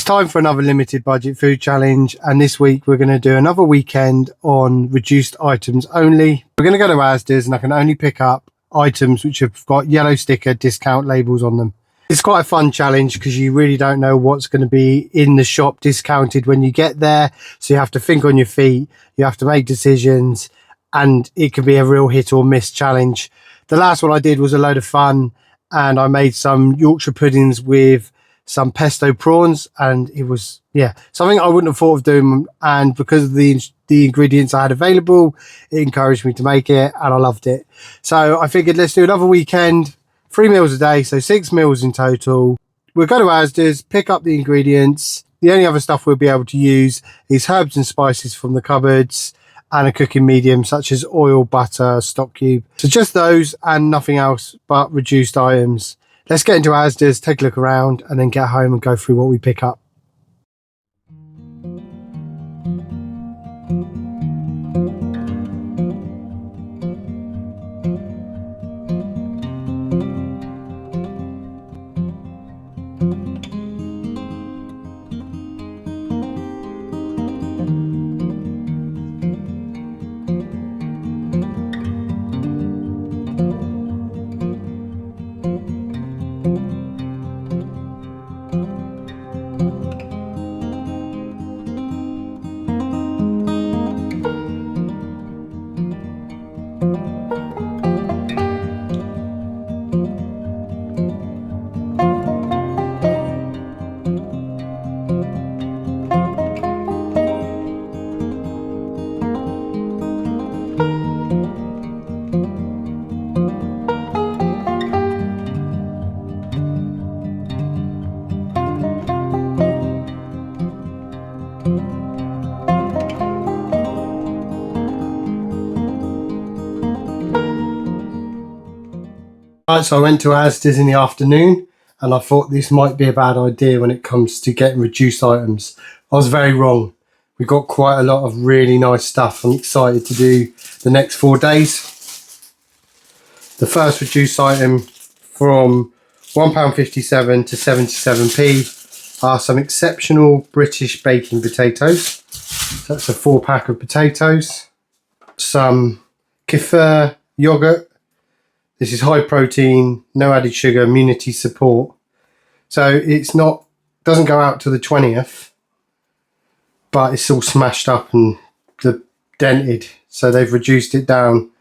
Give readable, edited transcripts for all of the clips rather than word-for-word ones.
It's time for another limited budget food challenge, and this week we're going to do another weekend on reduced items only. We're going to go to Asda's and I can only pick up items which have got yellow sticker discount labels on them. It's quite a fun challenge because you really don't know what's going to be in the shop discounted when you get there, so you have to think on your feet, you have to make decisions, and it can be a real hit or miss challenge. The last one I did was a load of fun, and I made some Yorkshire puddings with some pesto prawns, and it was something I wouldn't have thought of doing, and because of the ingredients I had available, it encouraged me to make it, and I loved it. So I figured let's do another weekend, 3 meals a day, so 6 meals in total. We'll go to Asda's, pick up the ingredients. The only other stuff we'll be able to use is herbs and spices from the cupboards and a cooking medium such as oil, butter, stock cube. So just those and nothing else but reduced items. Let's get into Asda's, take a look around, and then get home and go through what we pick up. Right, so I went to Asda's in the afternoon, and I thought this might be a bad idea when it comes to getting reduced items. I was very wrong. We got quite a lot of really nice stuff. I'm excited to do the next 4 days. The first reduced item from £1.57 to 77p are some exceptional British baking potatoes. That's a 4-pack of potatoes. Some kefir yogurt. This is high protein, no added sugar, immunity support. So doesn't go out to the 20th, but it's all smashed up and dented. So they've reduced it down.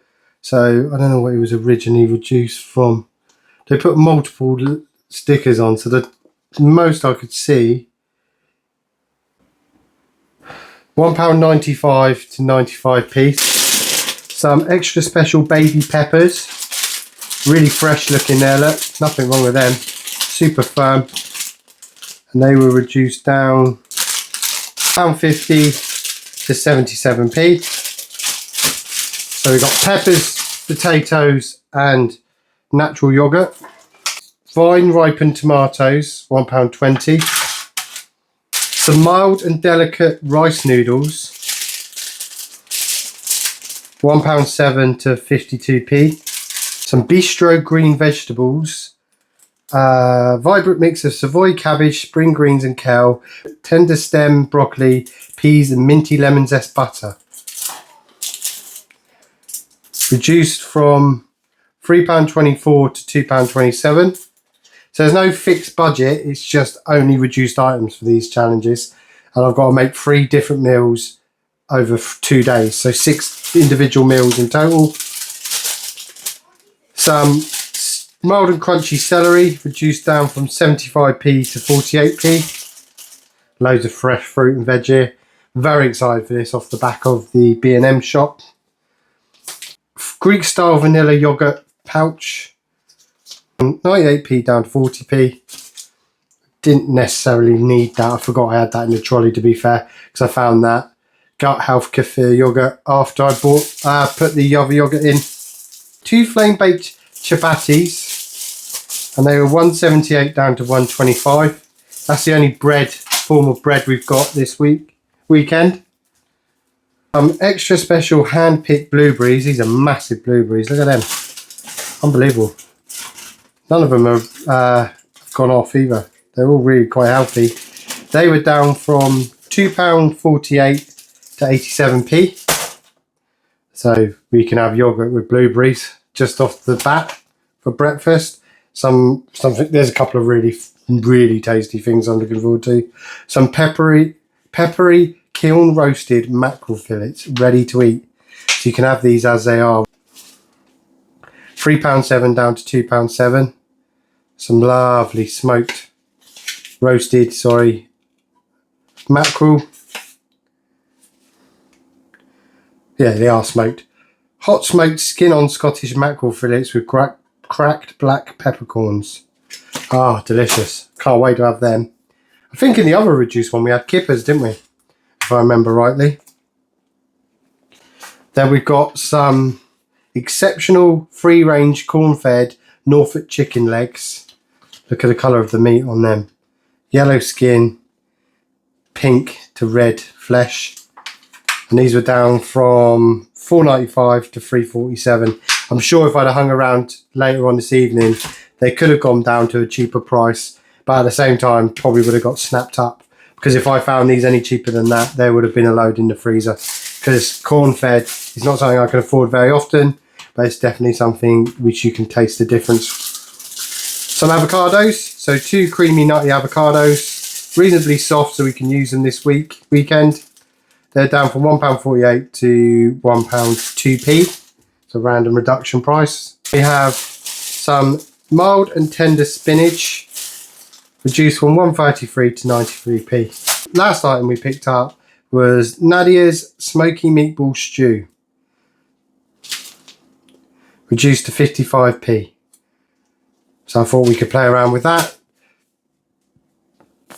So I don't know what it was originally reduced from. They put multiple stickers on, so the most I could see, £1.95 to 95p. Some extra special baby peppers. Really fresh looking there, look, nothing wrong with them, super firm, and they were reduced down £1.50 to 77p. So we've got peppers, potatoes and natural yogurt. Vine ripened tomatoes, £1.20. Some mild and delicate rice noodles, £1.07 to 52p. Some bistro green vegetables, vibrant mix of Savoy cabbage, spring greens and kale, tender stem broccoli, peas and minty lemon zest butter. Reduced from £3.24 to £2.27. So there's no fixed budget, it's just only reduced items for these challenges. And I've got to make 3 different meals over 2 days, so 6 individual meals in total. Some mild and crunchy celery, reduced down from 75p to 48p. Loads of fresh fruit and veg here. Very excited for this off the back of the B&M shop. Greek style vanilla yogurt pouch, 98p down to 40p. Didn't necessarily need that. I forgot I had that in the trolley, to be fair, because I found that. Gut health kefir yogurt after I put the other yogurt in. 2 flame baked chapatis, and they were £1.78 down to £1.25. That's the only form of bread we've got this weekend. Extra special hand picked blueberries. These are massive blueberries. Look at them, unbelievable. None of them have gone off either. They're all really quite healthy. They were down from £2.48 to 87p. So we can have yogurt with blueberries just off the bat for breakfast. There's a couple of really tasty things I'm looking forward to. Some peppery kiln roasted mackerel fillets ready to eat. So you can have these as they are. £3.7 down to £2.7. Some lovely roasted mackerel. Yeah, they are smoked. Hot smoked skin on Scottish mackerel fillets with cracked black peppercorns. Ah, delicious. Can't wait to have them. I think in the other reduced one we had kippers, didn't we? If I remember rightly. Then we've got some exceptional free-range corn-fed Norfolk chicken legs. Look at the colour of the meat on them. Yellow skin, pink to red flesh. And these were down from £4.95 to £3.47. I'm sure if I'd have hung around later on this evening, they could have gone down to a cheaper price. But at the same time, probably would have got snapped up. Because if I found these any cheaper than that, there would have been a load in the freezer. Because corn-fed is not something I can afford very often. But it's definitely something which you can taste the difference. Some avocados. So 2 creamy nutty avocados. Reasonably soft so we can use them this weekend. They're down from £1.48 to £1.2p. It's a random reduction price. We have some mild and tender spinach, reduced from £1.33 to 93p. Last item we picked up was Nadia's Smoky Meatball Stew, reduced to 55p. So I thought we could play around with that.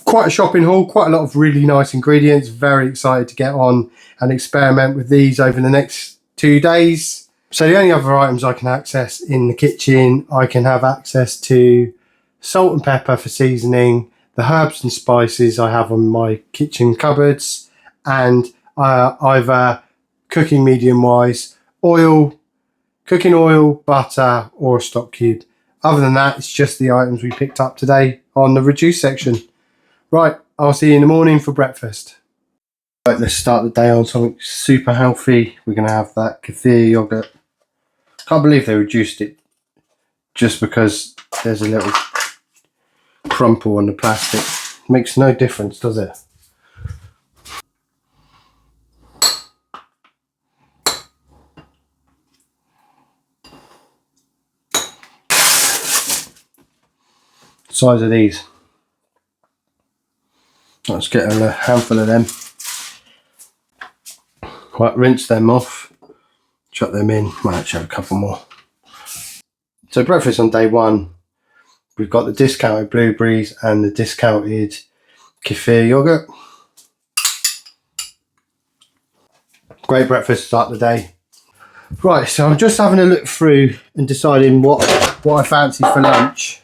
Quite a shopping haul, quite a lot of really nice ingredients. Very excited to get on and experiment with these over the next 2 days. So the only other items I can access in the kitchen, I can have access to salt and pepper for seasoning, the herbs and spices I have on my kitchen cupboards, and either cooking medium wise, cooking oil, butter, or a stock cube. Other than that, it's just the items we picked up today on the reduced section. Right, I'll see you in the morning for breakfast. Right, let's start the day on something super healthy. We're going to have that kefir yogurt. Can't believe they reduced it just because there's a little crumple on the plastic. Makes no difference, does it? Size of these. Let's get a handful of them. Right, rinse them off, chuck them in. Might actually have a couple more. So breakfast on day one, we've got the discounted blueberries and the discounted kefir yogurt. Great breakfast to start the day. Right, so I'm just having a look through and deciding what I fancy for lunch.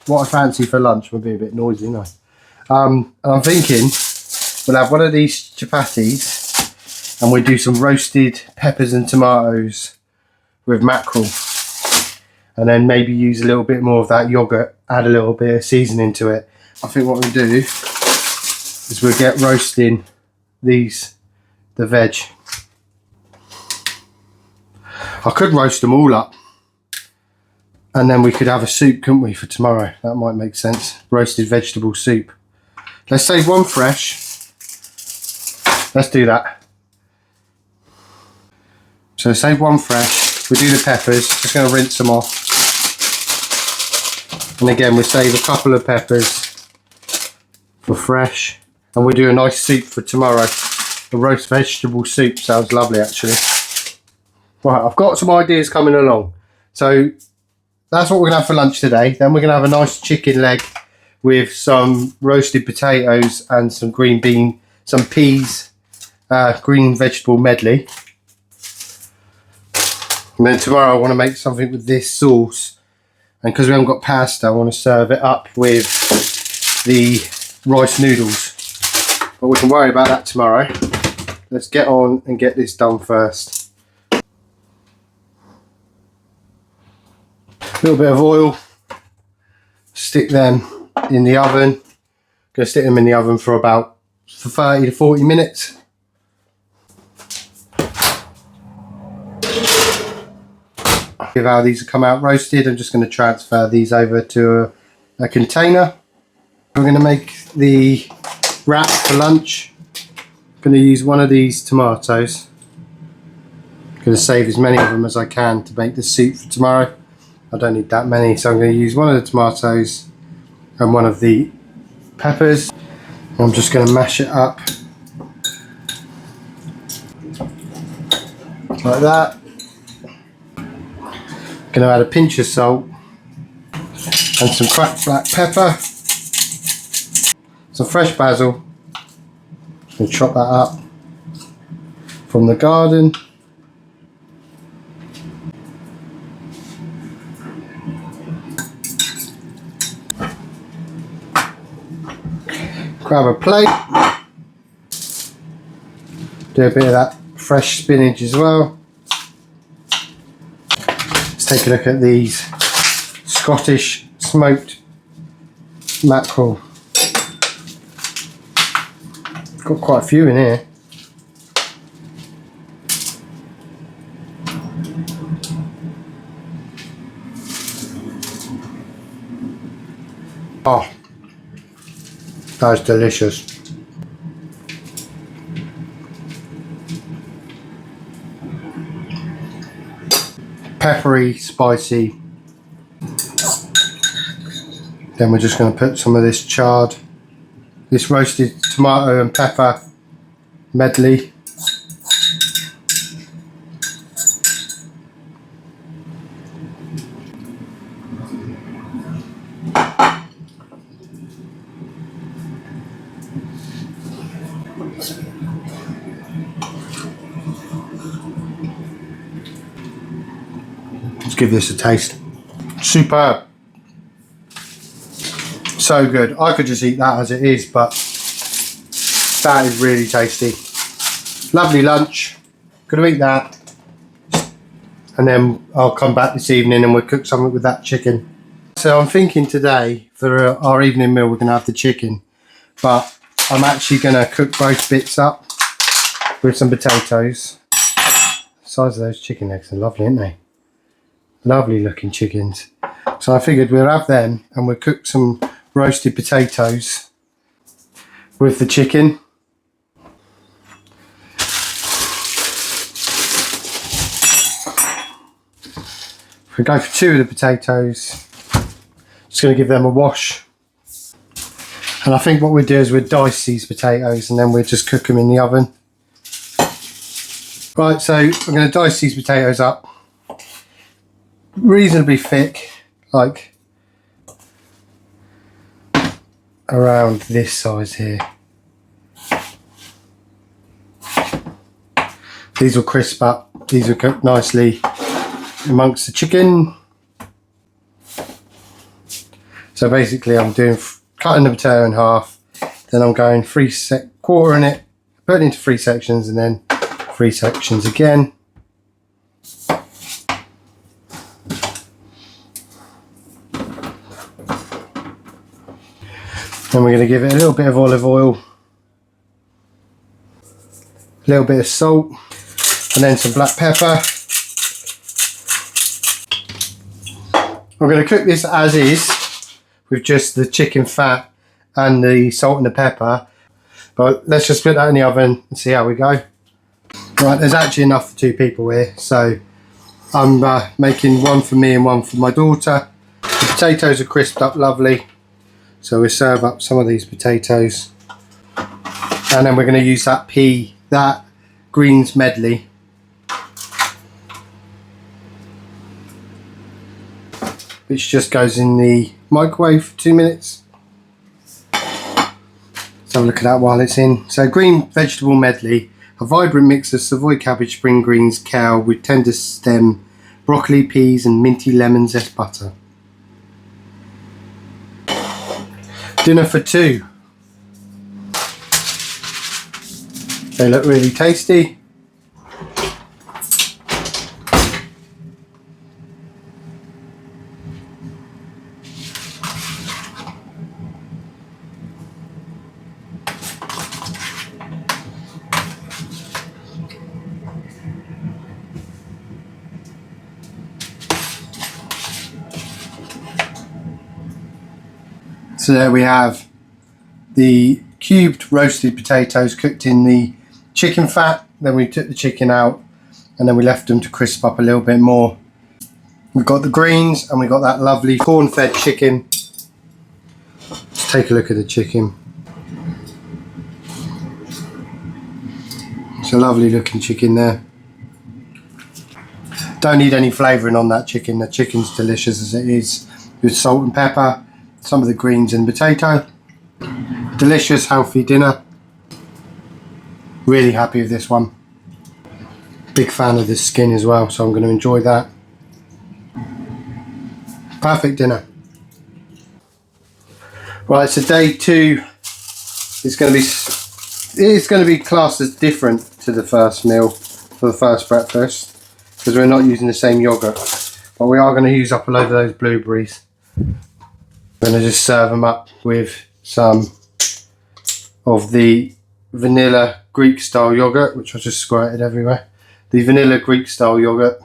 What I fancy for lunch will be a bit noisy, you know. And I'm thinking we'll have one of these chapatis and we'll do some roasted peppers and tomatoes with mackerel. And then maybe use a little bit more of that yogurt, add a little bit of seasoning to it. I think what we'll do is we'll get roasting the veg. I could roast them all up and then we could have a soup, couldn't we, for tomorrow? That might make sense. Roasted vegetable soup. Let's save one fresh. Let's do that. So save one fresh. We do the peppers. Just going to rinse them off. And again, we'll save a couple of peppers for fresh. And we'll do a nice soup for tomorrow. A roast vegetable soup sounds lovely, actually. Right, I've got some ideas coming along. So that's what we're going to have for lunch today. Then we're going to have a nice chicken leg with some roasted potatoes and some some peas, green vegetable medley. And then tomorrow I want to make something with this sauce. And because we haven't got pasta, I want to serve it up with the rice noodles. But we can worry about that tomorrow. Let's get on and get this done first. A little bit of oil. Stick them in the oven. going to stick them in the oven for 30 to 40 minutes. Give how these have come out roasted. I'm just going to transfer these over to a container. We're going to make the wrap for lunch. I'm going to use one of these tomatoes. I'm going to save as many of them as I can to make the soup for tomorrow. I don't need that many, so I'm going to use one of the tomatoes and one of the peppers. I'm just going to mash it up like that. Going to add a pinch of salt and some cracked black pepper, some fresh basil. Going to chop that up from the garden. Grab a plate. Do a bit of that fresh spinach as well. Let's take a look at these Scottish smoked mackerel. Got quite a few in here. Oh, that's delicious. Peppery, spicy. Then we're just going to put some of this this roasted tomato and pepper medley. Let's give this a taste. Superb. So good. I could just eat that as it is, but that is really tasty. Lovely lunch. Gonna eat that. And then I'll come back this evening and we'll cook something with that chicken. So I'm thinking today for our evening meal we're gonna have the chicken, but I'm actually gonna cook both bits up with some potatoes. The size of those chicken legs are lovely, aren't they? Lovely looking chickens. So I figured we'll have them and we'll cook some roasted potatoes with the chicken. If we go for 2 of the potatoes, just going to give them a wash. And I think what we'll do is we'll dice these potatoes and then we'll just cook them in the oven. Right, so I'm going to dice these potatoes up reasonably thick, like around this size here. These will crisp up, these will cook nicely amongst the chicken. So basically I'm doing cutting the potato in half, then I'm going quartering it, putting it into 3 sections and then 3 sections again. Then we're going to give it a little bit of olive oil, a little bit of salt, and then some black pepper. We're going to cook this as is, with just the chicken fat and the salt and the pepper. But let's just put that in the oven and see how we go. Right, there's actually enough for 2 people here, so I'm making one for me and one for my daughter. The potatoes are crisped up lovely. So we'll serve up some of these potatoes and then we're going to use that greens medley. Which just goes in the microwave for 2 minutes. Let's have a look at that while it's in. So green vegetable medley, a vibrant mix of Savoy cabbage, spring greens, kale with tender stem, broccoli, peas and minty lemon zest butter. Dinner for 2. They look really tasty. So there we have the cubed roasted potatoes cooked in the chicken fat. Then we took the chicken out and then we left them to crisp up a little bit more. We've got the greens and we've got that lovely corn-fed chicken. Let's take a look at the chicken. It's a lovely looking chicken there. Don't need any flavouring on that chicken. The chicken's delicious as it is, with salt and pepper, some of the greens and potato. Delicious, healthy dinner. Really happy with this one. Big fan of the skin as well, so I'm going to enjoy that. Perfect dinner. Right, so day 2 is going to be classed as different to the first meal for the first breakfast, because we're not using the same yogurt, but we are going to use up a load of those blueberries. I'm going to just serve them up with some of the vanilla Greek style yogurt, which I just squirted everywhere. The vanilla Greek style yogurt.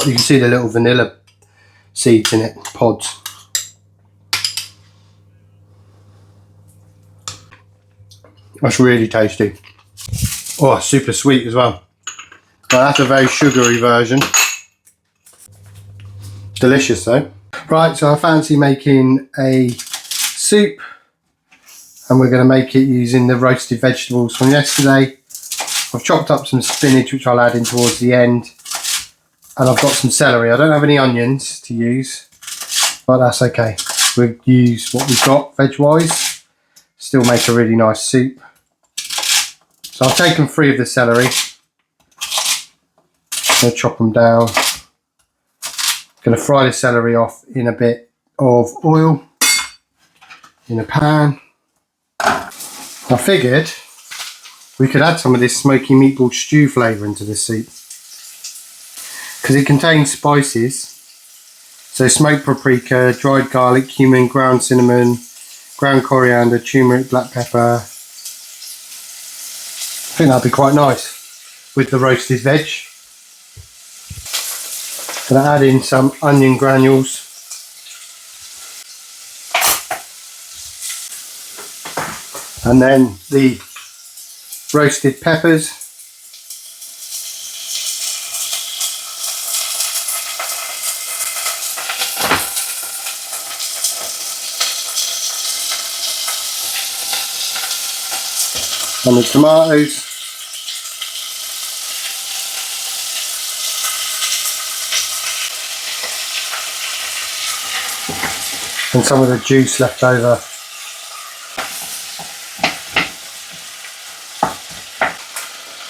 You can see the little vanilla seeds in it, pods. That's really tasty. Oh, super sweet as well. Well, that's a very sugary version. Delicious though. Right, so I fancy making a soup, and we're going to make it using the roasted vegetables from yesterday. I've chopped up some spinach, which I'll add in towards the end, and I've got some celery. I don't have any onions to use, but that's okay. We'll use what we've got veg-wise. Still make a really nice soup. So I've taken 3 of the celery. I'm going to chop them down. I'm going to fry the celery off in a bit of oil in a pan. I figured we could add some of this smoky meatball stew flavour into the soup, because it contains spices. So smoked paprika, dried garlic, cumin, ground cinnamon, ground coriander, turmeric, black pepper. I think that'd be quite nice with the roasted veg. Gonna add in some onion granules. And then the roasted peppers. And the tomatoes. And some of the juice left over.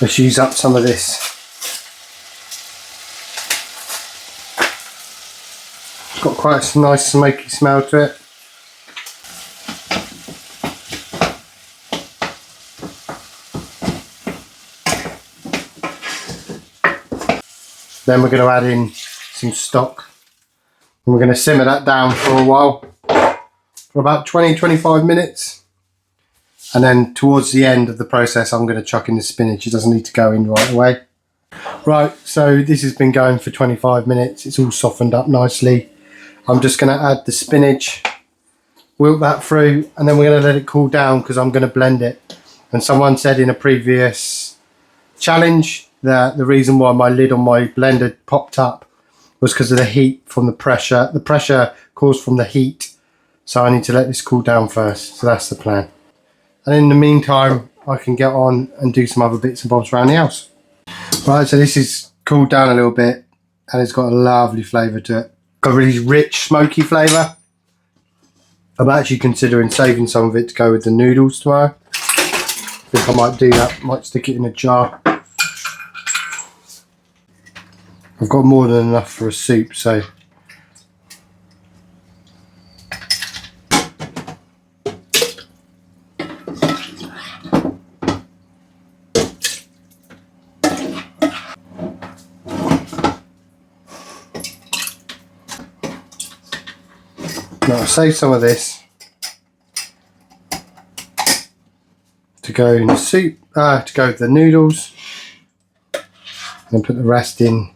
Let's use up some of this. It's got quite a nice smoky smell to it. Then we're going to add in some stock. And we're going to simmer that down for a while, for about 20-25 minutes. And then towards the end of the process, I'm going to chuck in the spinach. It doesn't need to go in right away. Right, so this has been going for 25 minutes. It's all softened up nicely. I'm just going to add the spinach, wilt that through, and then we're going to let it cool down because I'm going to blend it. And someone said in a previous challenge that the reason why my lid on my blender popped up was because of the heat from the pressure. The pressure caused from the heat. So I need to let this cool down first. So that's the plan. And in the meantime, I can get on and do some other bits and bobs around the house. Right, so this is cooled down a little bit and it's got a lovely flavour to it. Got a really rich, smoky flavour. I'm actually considering saving some of it to go with the noodles tomorrow. I think I might do that, might stick it in a jar. I've got more than enough for a soup, so now I'll save some of this to go in the soup, to go with the noodles, and put the rest in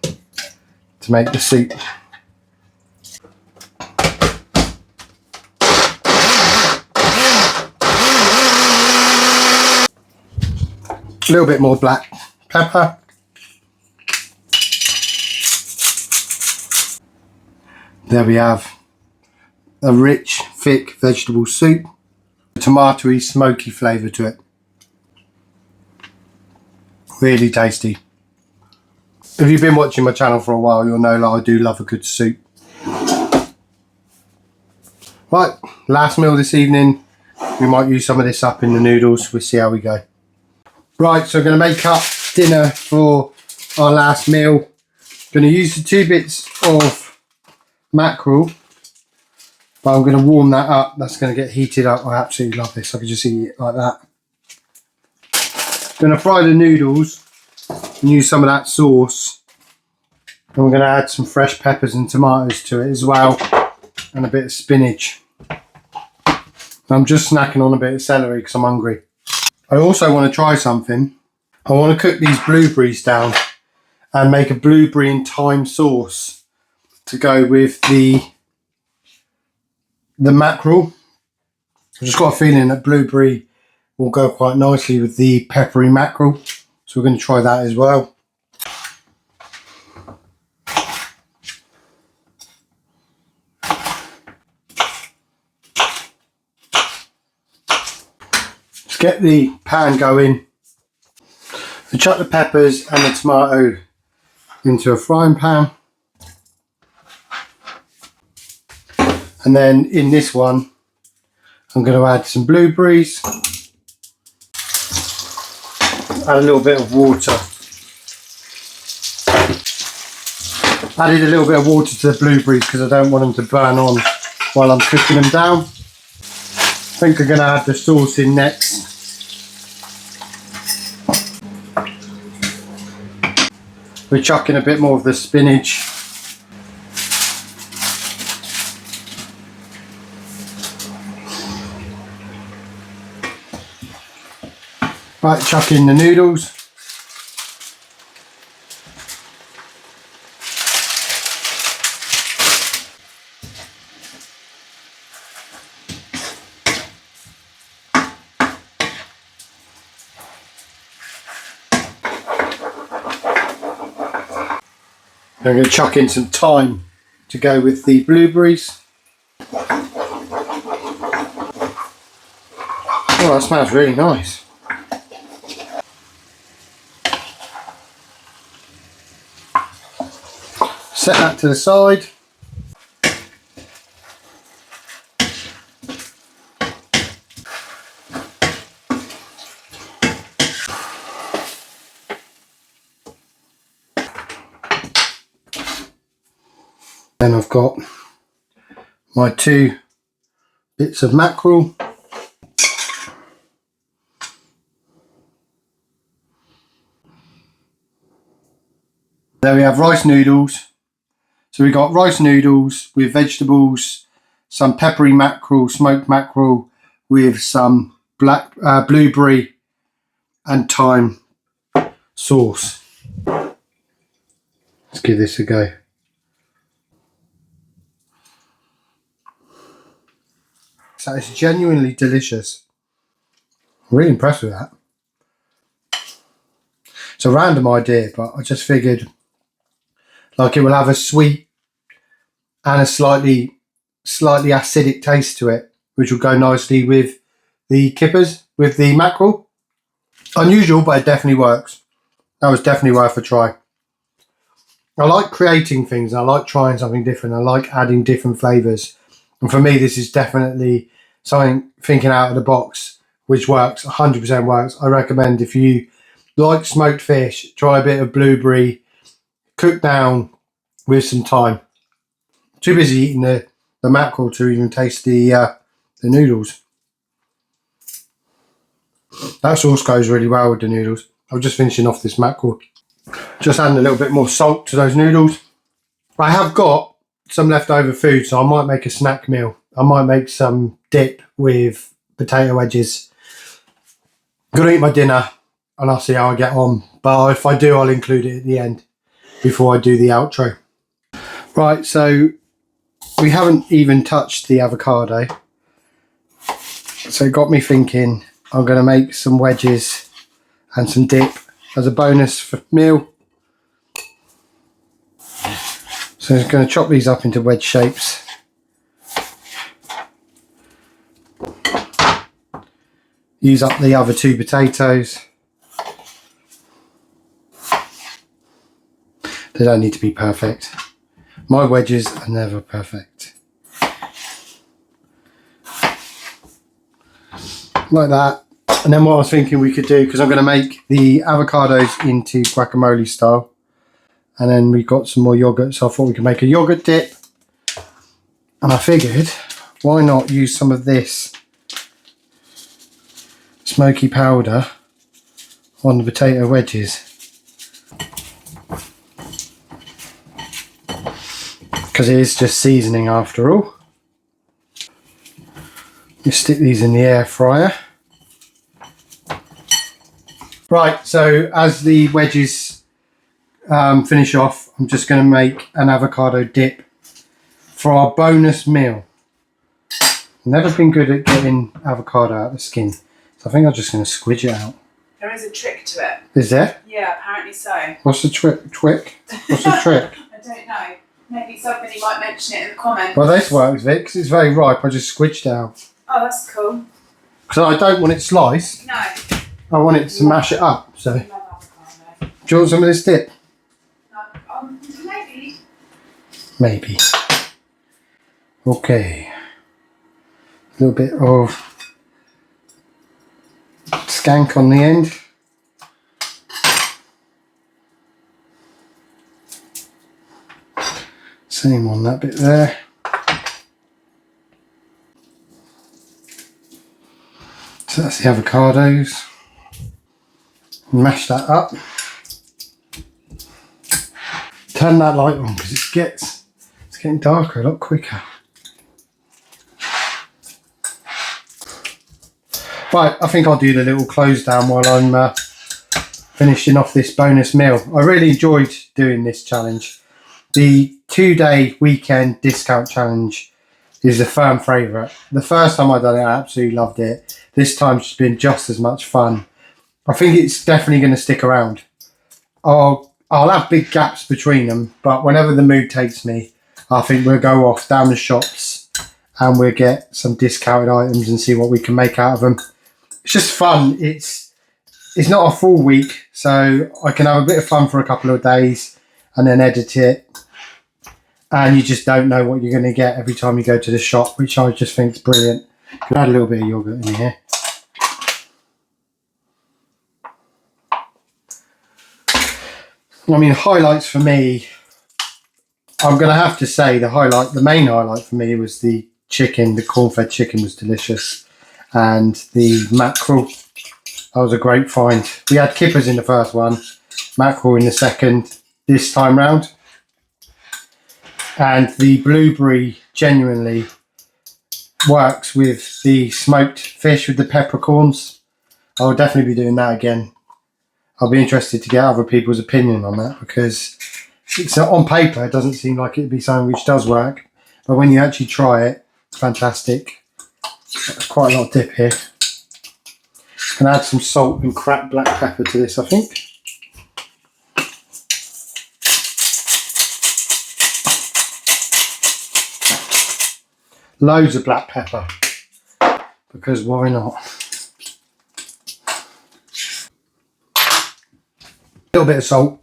to make the soup. A little bit more black pepper. There we have a rich, thick vegetable soup. A tomatoey, smoky flavour to it. Really tasty. If you've been watching my channel for a while, you'll know that I do love a good soup. Right, last meal this evening. We might use some of this up in the noodles. We'll see how we go. Right, so I'm going to make up dinner for our last meal. Going to use the 2 bits of mackerel, but I'm going to warm that up. That's going to get heated up. I absolutely love this. I can just eat it like that. Going to fry the noodles and use some of that sauce. And we're going to add some fresh peppers and tomatoes to it as well, and a bit of spinach. I'm just snacking on a bit of celery because I'm hungry. I also want to try something. I want to cook these blueberries down and make a blueberry and thyme sauce to go with the mackerel. I've just got a feeling that blueberry will go quite nicely with the peppery mackerel. So we're going to try that as well. Let's get the pan going. I chuck the peppers and the tomato into a frying pan. And then in this one, I'm going to add some blueberries. Add a little bit of water. Added a little bit of water to the blueberries because I don't want them to burn on while I'm cooking them down. I think I'm going to add the sauce in next. We're chucking a bit more of the spinach. Right, chuck in the noodles. I'm going to chuck in some thyme to go with the blueberries. Oh, that smells really nice. Set that to the side. Then I've got my 2 bits of mackerel. There we have rice noodles. So we've got rice noodles with vegetables, some peppery mackerel, smoked mackerel with some black blueberry and thyme sauce. Let's give this a go. So it's genuinely delicious. I'm really impressed with that. It's a random idea, but I just figured like it will have a sweet and a slightly acidic taste to it, which will go nicely with the kippers, with the mackerel. Unusual, but it definitely works. That was definitely worth a try. I like creating things. I like trying something different. I like adding different flavours. And for me, this is definitely something thinking out of the box, which works, 100% works. I recommend if you like smoked fish, try a bit of blueberry, cook down with some thyme. Too busy eating the mackerel to even taste the noodles. That sauce goes really well with the noodles. I'm just finishing off this mackerel. Just adding a little bit more salt to those noodles. I have got some leftover food, so I might make a snack meal. I might make some dip with potato wedges. I'm going to eat my dinner and I'll see how I get on. But if I do, I'll include it at the end before I do the outro. Right, so we haven't even touched the avocado. So it got me thinking I'm going to make some wedges and some dip as a bonus for meal. So I'm just going to chop these up into wedge shapes. Use up the other 2 potatoes. They don't need to be perfect. My wedges are never perfect. Like that. And then what I was thinking we could do, because I'm going to make the avocados into guacamole style. And then we've got some more yogurt, so I thought we could make a yogurt dip. And I figured, why not use some of this smoky powder on the potato wedges? Because it is just seasoning after all. You stick these in the air fryer. Right, so as the wedges finish off, I'm just going to make an avocado dip for our bonus meal. Never been good at getting avocado out of the skin, so I think I'm just going to squidge it out. There is a trick to it. Is there? Yeah, apparently so. What's the trick? What's the trick? I don't know. Maybe somebody might mention it in the comments. Well, this works, Vic, because it's very ripe. I just squidged it out. Oh, that's cool. Because I don't want it sliced. No. I want it to mash it up. So, do I love avocado. you want some of this dip? Maybe. Maybe. Okay. A little bit of skank on the end. Same on that bit there. So that's the avocados. Mash that up. Turn that light on because it's getting darker a lot quicker. Right, I think I'll do the little close down while I'm finishing off this bonus meal. I really enjoyed doing this challenge. The 2-day weekend discount challenge is a firm favourite. The first time I done it, I absolutely loved it. This time it's been just as much fun. I think it's definitely going to stick around. I'll have big gaps between them, but whenever the mood takes me, I think we'll go off down the shops and we'll get some discounted items and see what we can make out of them. It's just fun. It's not a full week, so I can have a bit of fun for a couple of days and then edit it. And you just don't know what you're going to get every time you go to the shop, which I just think is brilliant. Could add a little bit of yogurt in here. I mean, highlights for me, I'm going to have to say the main highlight for me was the chicken. The corn-fed chicken was delicious. And the mackerel, that was a great find. We had kippers in the first one, mackerel in the second this time round. And the blueberry genuinely works with the smoked fish with the peppercorns. I will definitely be doing that again. I'll be interested to get other people's opinion on that because it's on paper, it doesn't seem like it'd be something which does work. But when you actually try it, it's fantastic. There's quite a lot of dip here. Can add some salt and cracked black pepper to this, I think. Loads of black pepper, because why not? A little bit of salt.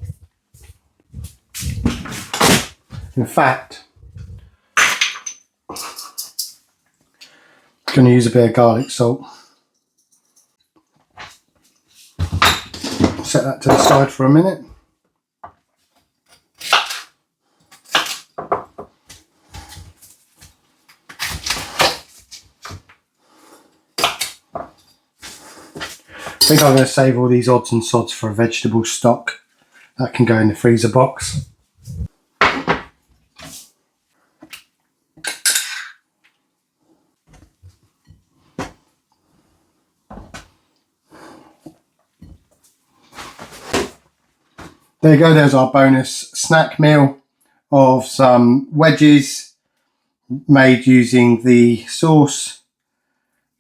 In fact, I'm going to use a bit of garlic salt. Set that to the side for a minute. I think I'm going to save all these odds and sods for a vegetable stock that can go in the freezer box. There you go, there's our bonus snack meal of some wedges made using the sauce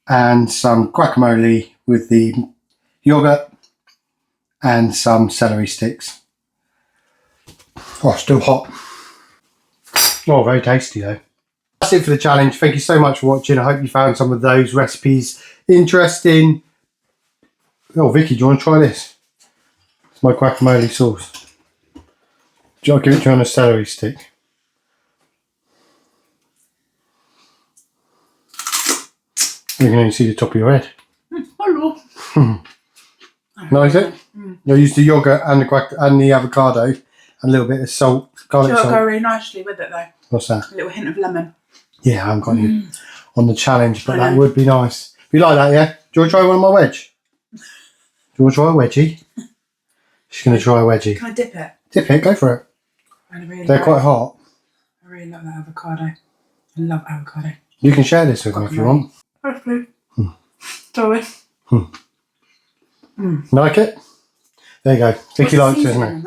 and some guacamole with the yogurt and some celery sticks. Oh, still hot. Oh, very tasty though. That's it for the challenge. Thank you so much for watching. I hope you found some of those recipes interesting. Oh, Vicky, do you want to try this? It's my guacamole sauce. Do you want to give it to you on a celery stick? You can only see the top of your head. Hello. Nice, it? I used the yogurt and the avocado and a little bit of salt, garlic It'll salt. go really nicely with it though. What's that? A little hint of lemon. Yeah, I haven't got any on the challenge, but that would be nice. If you like that, yeah? Do you want to try one of my wedge? Do you want to try a wedgie? She's going to try a wedgie. Can I dip it? Dip it, go for it. They're quite hot. I really love that avocado. I love avocado. You can share this with me if you want. Hopefully. Sorry. Like it? There you go. Vicky likes it, isn't it?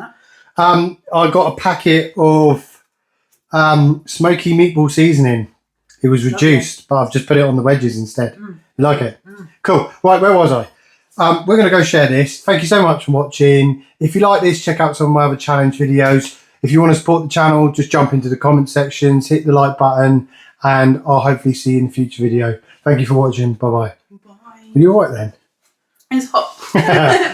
I got a packet of smoky meatball seasoning. It was reduced, but I've just put it on the wedges instead. You like it? Cool. Right, where was I? We're going to go share this. Thank you so much for watching. If you like this, check out some of my other challenge videos. If you want to support the channel, just jump into the comment sections, hit the like button, and I'll hopefully see you in a future video. Thank you for watching. Bye-bye. Bye. Are you alright then? It's hot.